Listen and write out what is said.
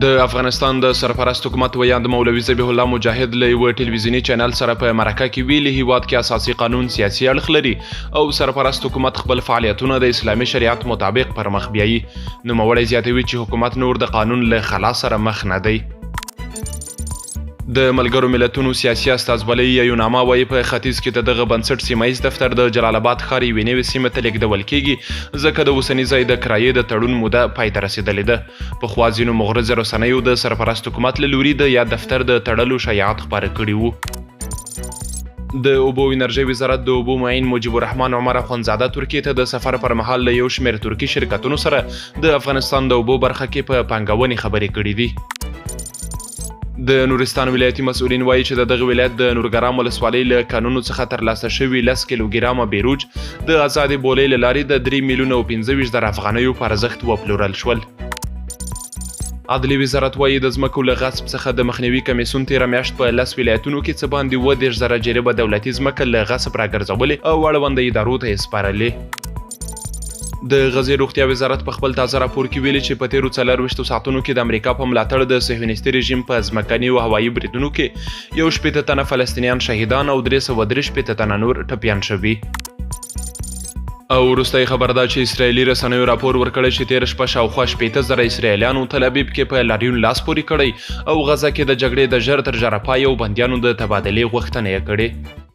د افغانستان د سرپرست حکومت ویاند مولوي ذبیح الله مجاهد له یوه ټلویزیوني چینل سره په مرکه کې ویلي هیواد کې اساسي قانون سیاسي اړخ لري او سرپرست حکومت خپل فعالیتونه د اسلامي شریعت مطابق پر مخ بیایي. نوموړی زیاتوي چې حکومت نور د قانون له خلا سره مخ نه دی. د ملګرو ملتونو سیاسي استازولۍ یونامه وایي په ختیځ کې د دغه بنسټ سیمهییز دفتر د جلال آباد ښار یوې نوې سیمې ته لیږدول کیږي ځکه د اوسني ځای د کرایې د تړون موده پای ته رسېدلې ده. پخوا ځینو مغرضو رسنیو د سرپرست حکومت له لوري د یاد دفتر د تړلو شایعات خپاره کړي وو. د اوبو انرژۍ وزارت د اوبو معین مجیب الرحمن عمر اخوندزاده ترکیې ته د سفر پر مهال له یو شمېر ترکي شرکتونو سره د افغانستان د اوبو برخه کې په پانګونې خبرې کړې دي. د نورستان ولایتي مسؤلین وایي چې د دغه ولایت د نورګرام ولسوالۍ له کانونو څخه ترلاسه شوي 10 کیلوګرامه بیروج د ازادې بولۍ له لارې د 3 میلیونه او 25,000 افغانیو په ارزښت وپلورل شول. عدلي وزارت وایي د ځمکو له غصب څخه د مخنیوي کمیسیون تېره میاشت په 10 ولایتونو کې څه باندې 30,000 جریبه دولتي ځمکه له غصب راګرځولې او اړونده ادارو ته یې سپارلې. د غزې روغتیا وزارت په خپل تازه راپور کې ویلي چې په تېرو 24 ساعتونو کې د امریکا په ملاتړ د صهیونیستي رژیم په ځمکني او هوایي بریدونو کې 60 تنه فلسطینیان شهیدان او 363 تنه نور ټپیان شوي. او وروستی خبر دا چې اسرائیلي رسنیو راپور ورکړی چې تېره شپه شاوخوا 80,000 اسرائیلیانو تل ابیب کې په لاریون لاس پورې کړی او غزه کې د جګړې د ژر تر ژره پای او بندیانو د تبادلې غوښتنه یې کړې.